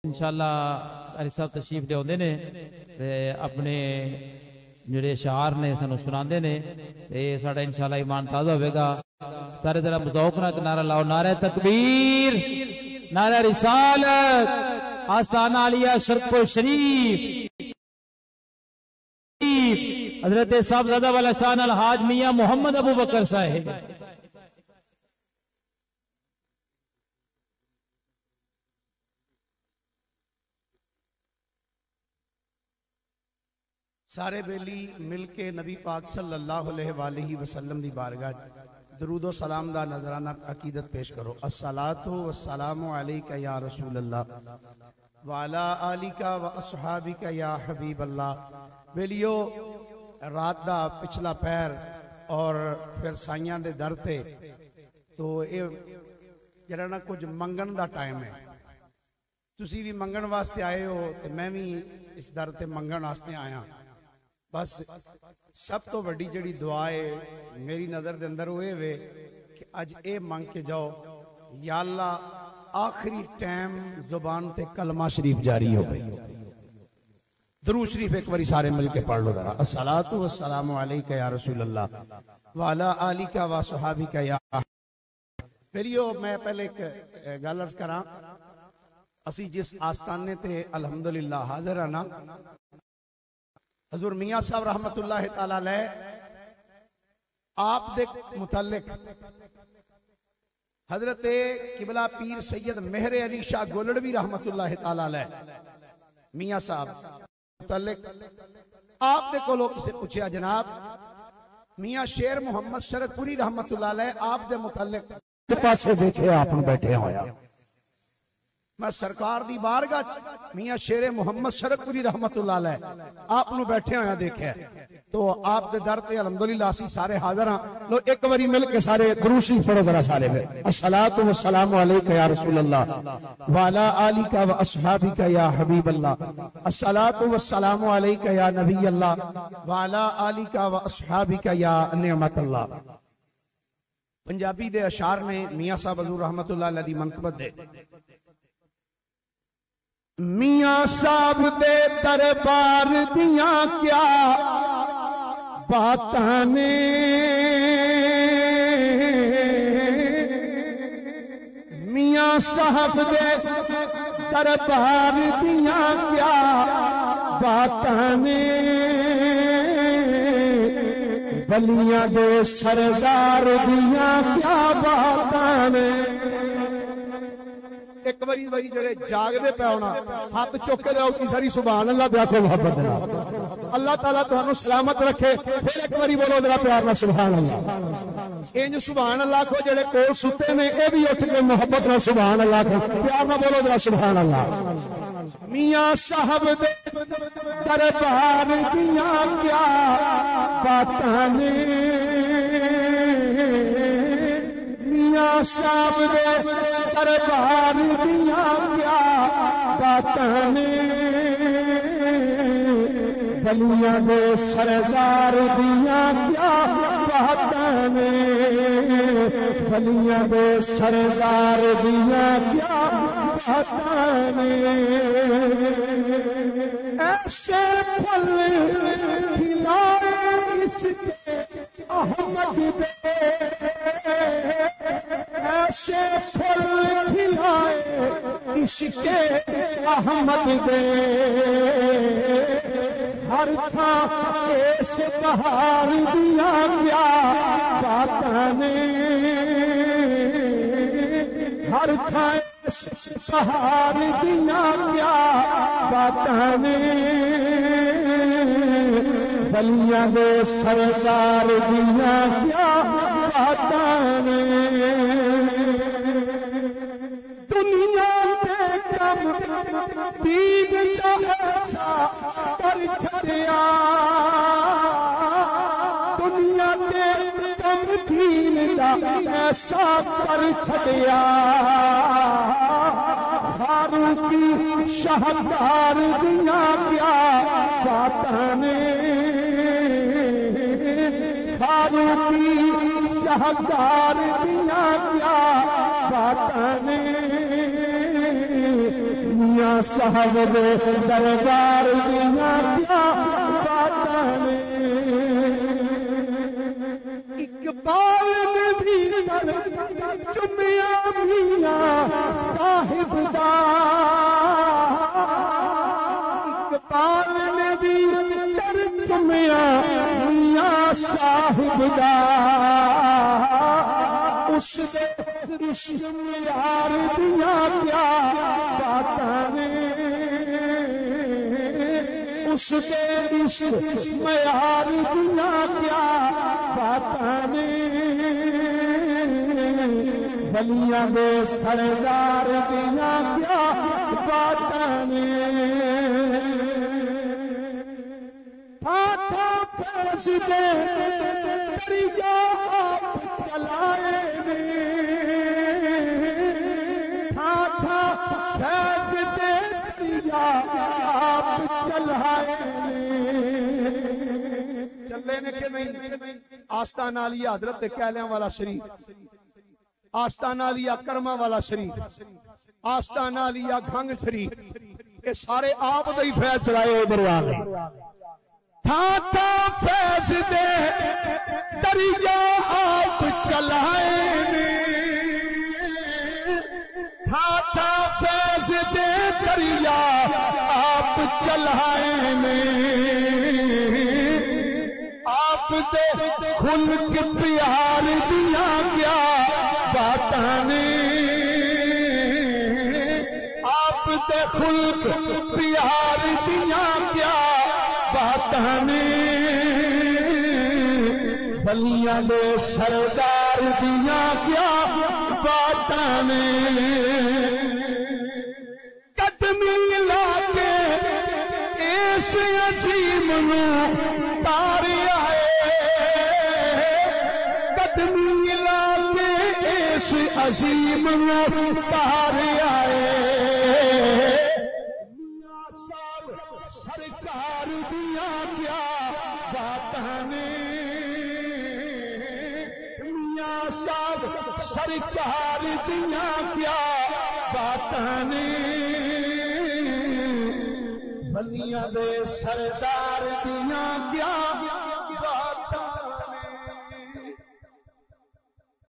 انشاءاللہ علی صاحب تشریف لے آتے نے اپنے جڑے اشعار نے سانو سناندے نے تے ساڈا انشاءاللہ ایمان تازہ ہوئے گا. سارے ذرا مذوق نہ نعرہ لاؤ. نعرہ تکبیر، نعرہ رسالت، آستانہ علیہ شرف شریف، حضرت صاحبزادہ والا شان الحاج میاں محمد ابو بکر صاحب. سارے بیلی مل کے نبی پاک صلی اللہ علیہ وآلہ وسلم دی بارگاہ درود و سلام دا نظرانہ عقیدت پیش کرو. الصلاة والسلام علیکہ یا رسول اللہ وعلا آلکہ و اصحابکہ یا حبیب اللہ. بیلیو رات دا پچھلا پیر اور پھر سائیاں دے در تے تو جرانا کچھ منگن دا ٹائم ہے. تسی بھی منگن واسطے آئے ہو تو میں بھی اس در تے منگن واسطے آیا. بس سب تو بڑی جڑی دعائے میری نظر دے اندر ہوئے ہوئے کہ اج اے مانگ کے جاؤ یا اللہ آخری ٹائم زبان تے کلمہ شریف جاری ہو گئی. درود شریف ایک باری سارے مل کے پڑھ لو ذرا. الصلاۃ والسلام علیکہ یا رسول اللہ وعلا آلکہ و صحابکہ یا. پھریو میں پہلے ایک گل عرض کراں. اسی جس آستانے تے الحمدللہ حاضر آنا حضور میاں صاحب رحمت اللہ تعالیٰ علیہ آپ دے متعلق حضرت قبلہ پیر سید مہر علی شاہ گولڑوی رحمت اللہ تعالیٰ علیہ میاں صاحب متعلق آپ دے کو لوگ سے پوچھیا جناب میاں شیر محمد شرک پوری رحمت اللہ علیہ آپ دے متعلق پاسے دیکھے آپ بیٹھے ہویا. میں سرکار دی بارگاہ میاں شیر محمد شرک پوری رحمت اللہ علیہ آپ نو بیٹھے ہویا دیکھے تو آپ دے در تے الحمدللہ اسی سارے حاضر ہاں. لو ایک باری مل کے سارے درود شریف پڑھو ذرا سارے میں. الصلاۃ والسلام علیکہ یا رسول اللہ وعلا آلکہ و اصحابکہ یا حبیب اللہ. الصلاۃ والسلام علیکہ یا نبی اللہ وعلا آلکہ و اصحابکہ یا نعمت اللہ. پنجابی دے اشعار میں میاں صاحب حضور رحمت اللہ علیہ دی منقبت دے. میاں صاحب دے دربار دیاں کیا باتاں نے میاں صاحب دے دربار دیاں کیا باتاں نے بلیاں دے سردار دیاں کیا باتاں نے. ایک باری جڑے جاگ دے پہ ہونا ہاتھ چوکے دے اٹھی ساری سبحان اللہ دے آکھو محبت دینا. اللہ تعالیٰ تو ہنو سلامت رکھے. پھر ایک باری بولو ذرا پیار نہ سبحان اللہ. انج سبحان اللہ کو جڑے کول ستے نے اے بھی اٹھ کے محبت نہ سبحان اللہ کو پیار نہ بولو ذرا سبحان اللہ. میاں صاحب دے دربار دیاں کیا باتاں نے میاں صاحب دے دربار دیاں کیا باتاں نے بلیاں دے سردار دیاں کیا باتاں نے بلیاں دے سردار دیاں کیا باتاں نے. ایسے پھل کھلائے اس کے احمد دے ایسے پھل کھلائے اس کے احمد دے ہر تھا اس بہار دیا کیا باتاں نے ہر تھا اس بہار دیا کیا باتاں نے بلیاں دے سردار دیا کیا باتاں نے. دنیا دے کم دین دا ایسا کر چھڑیا دنیا دے کم دین دا ایسا کر چھڑیا فاروقی شہدار دیا کیا باتاں نے فاروقی شہدار دیا کیا باتاں نے میاں صاحب دے دربار دیاں کیا باتاں نے اقبال نے بھی چمیا میاں صاحب دا اقبال نے بھی چمیا میاں صاحب دا اس سے عشق یار دیاں کیا باتاں نے اس سے عشق یار دیاں کیا باتاں نے ولیاں دے سردار دیاں کیا باتاں نے تھا فیض دے دریا آپ چلائے نے تھا فیض دے دریا آپ چلائے نے چلے نے کہ نہیں آستانہ علیہ حضرت کہلیاں والا شریف آستانہ علیہ کرما والا شریف آستانہ علیہ گھنگ شریف یہ سارے آپ دے ہی فیض چلائے ہوئے بروان تھا فیض دے دریا آپ چلائے نے تھا فیض دے دریا آپ چلائے نے آپ دے خلق پیار دیا کیا باتاں نے آپ دے خلق پیار دیا کیا باتاں نے ولیاں دے سردار دیاں کیا باتاں نے قدمی لا کے اس عظیم نو تار آئے قدمی لا کے اس عظیم نو تار آئے سرکار دیا کیا باتاں نے میاں صاحب سرکار دیا کیا باتاں نے ولیاں دے سردار دیا کیا